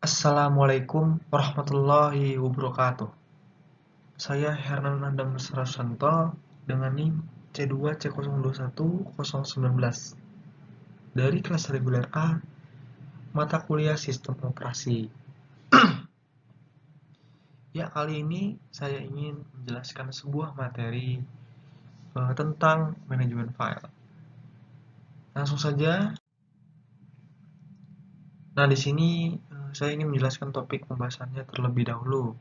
Assalamualaikum warahmatullahi wabarakatuh. Saya Hernan Adam Srasanto dengan NIM C2C021019 dari kelas reguler A, mata kuliah Sistem Operasi. Ya, kali ini saya ingin menjelaskan sebuah materi tentang manajemen file. Langsung saja. Nah, di sini saya ingin menjelaskan topik pembahasannya terlebih dahulu.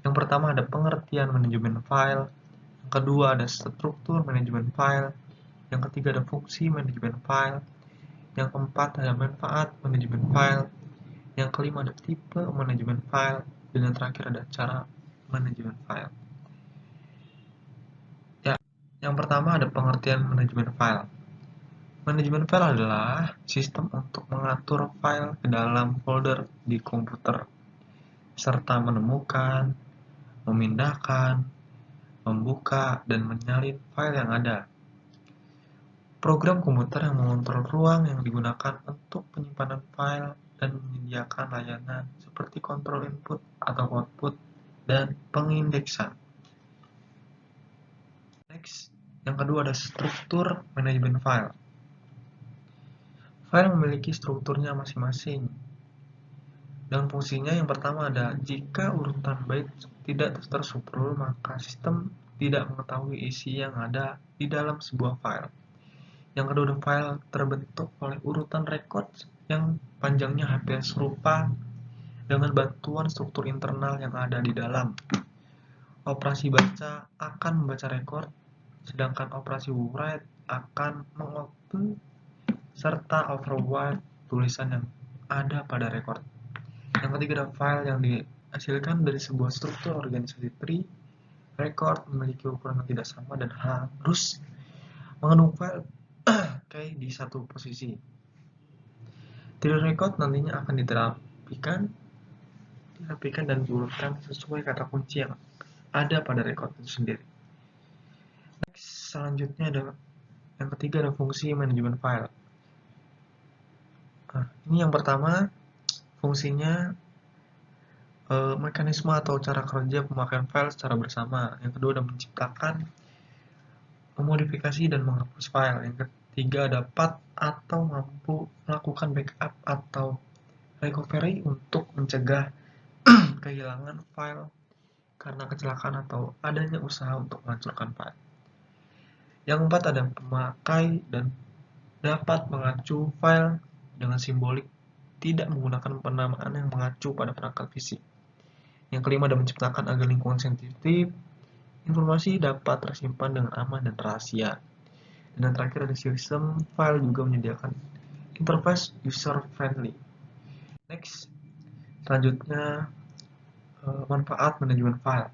Yang pertama ada pengertian manajemen file. Yang kedua ada struktur manajemen file. Yang ketiga ada fungsi manajemen file. Yang keempat ada manfaat manajemen file. Yang kelima ada tipe manajemen file. Dan yang terakhir ada cara manajemen file. Ya, yang pertama ada pengertian manajemen file. Manajemen file adalah sistem untuk mengatur file ke dalam folder di komputer, serta menemukan, memindahkan, membuka, dan menyalin file yang ada. Program komputer yang mengontrol ruang yang digunakan untuk penyimpanan file dan menyediakan layanan seperti kontrol input atau output dan pengindeksan. Next, yang kedua ada struktur manajemen file. File memiliki strukturnya masing-masing. Dan fungsinya yang pertama ada jika urutan byte tidak tersuperul, maka sistem tidak mengetahui isi yang ada di dalam sebuah file. Yang kedua, file terbentuk oleh urutan record yang panjangnya hampir serupa dengan bantuan struktur internal yang ada di dalam. Operasi baca akan membaca record, sedangkan operasi write akan mengoutput serta overwrite tulisan yang ada pada record. Yang ketiga, ada file yang dihasilkan dari sebuah struktur organisasi tree. Record memiliki ukuran yang tidak sama dan harus mengandung file di satu posisi. Tree record nantinya akan dirapikan dan diurutkan sesuai kata kunci yang ada pada record itu sendiri. Next, selanjutnya ada yang ketiga ada fungsi manajemen file. Nah, ini yang pertama fungsinya mekanisme atau cara kerja pemakaian file secara bersama. Yang kedua ada menciptakan, memodifikasi dan menghapus file. Yang ketiga dapat atau mampu melakukan backup atau recovery untuk mencegah kehilangan file karena kecelakaan atau adanya usaha untuk menghancurkan file. Yang keempat ada pemakai dan dapat mengacu file dengan simbolik, tidak menggunakan penamaan yang mengacu pada perangkat fisik. Yang kelima ada menciptakan agar lingkungan sensitif, informasi dapat tersimpan dengan aman dan rahasia. Dan yang terakhir ada sistem file juga menyediakan interface user friendly. Next, selanjutnya manfaat manajemen file.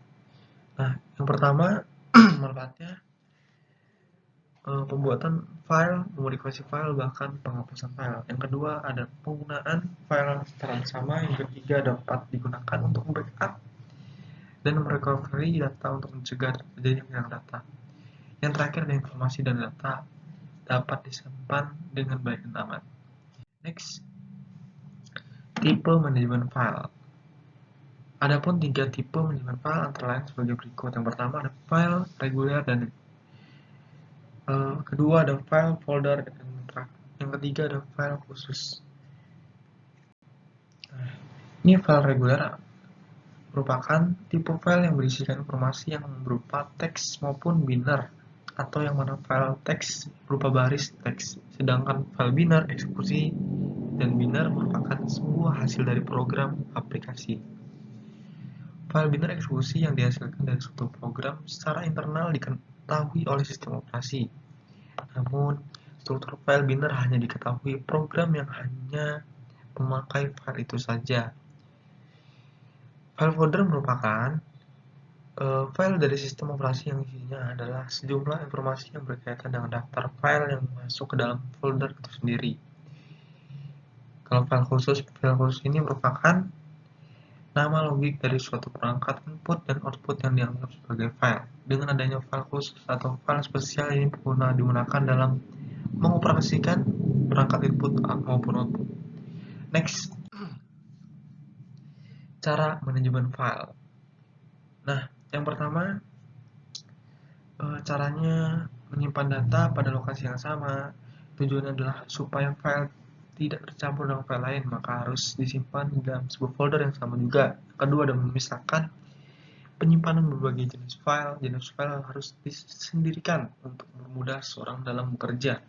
Nah, yang pertama manfaatnya pembuatan file, memodifikasi file, bahkan penghapusan file. Yang kedua ada penggunaan file secara bersama. Yang ketiga dapat digunakan untuk backup dan merecovery data untuk mencegah terjadinya kehilangan data. Yang terakhir ada informasi dan data dapat disimpan dengan baik dan aman. Next, tipe manajemen file. Adapun 3 tipe manajemen file antara lain sebagai berikut. Yang pertama ada file reguler dan kedua ada file folder dan yang ketiga ada file khusus. Nah, ini file reguler merupakan tipe file yang berisikan informasi yang berupa teks maupun biner, atau yang mana file teks berupa baris teks, sedangkan file biner, eksekusi, dan biner merupakan sebuah hasil dari program aplikasi. File biner eksekusi yang dihasilkan dari suatu program secara internal diketahui oleh sistem operasi. Namun, struktur file biner hanya diketahui program yang hanya memakai file itu saja. File folder merupakan file dari sistem operasi yang isinya adalah sejumlah informasi yang berkaitan dengan daftar file yang masuk ke dalam folder itu sendiri. Kalau file khusus ini merupakan nama logik dari suatu perangkat input dan output yang dianggap sebagai file. Dengan adanya file khusus atau file spesial ini digunakan dalam mengoperasikan perangkat input maupun output. Next, Cara manajemen file. Nah, yang pertama, caranya menyimpan data pada lokasi yang sama. Tujuannya adalah supaya file tidak bercampur dengan file lain, maka harus disimpan di dalam sebuah folder yang sama juga. Kedua, ada memisahkan penyimpanan berbagai jenis file. Jenis file harus disendirikan untuk mempermudah seorang dalam bekerja.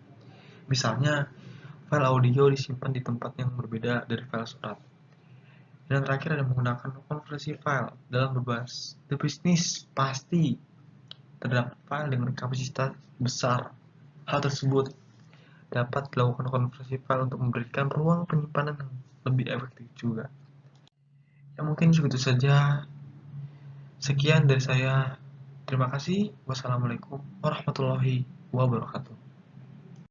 Misalnya, file audio disimpan di tempat yang berbeda dari file surat. Dan terakhir ada menggunakan konversi file dalam berbisnis pasti terdapat file dengan kapasitas besar. Hal tersebut dapat dilakukan konversi file untuk memberikan ruang penyimpanan yang lebih efektif juga. Ya mungkin segitu saja. Sekian dari saya. Terima kasih. Wassalamualaikum warahmatullahi wabarakatuh.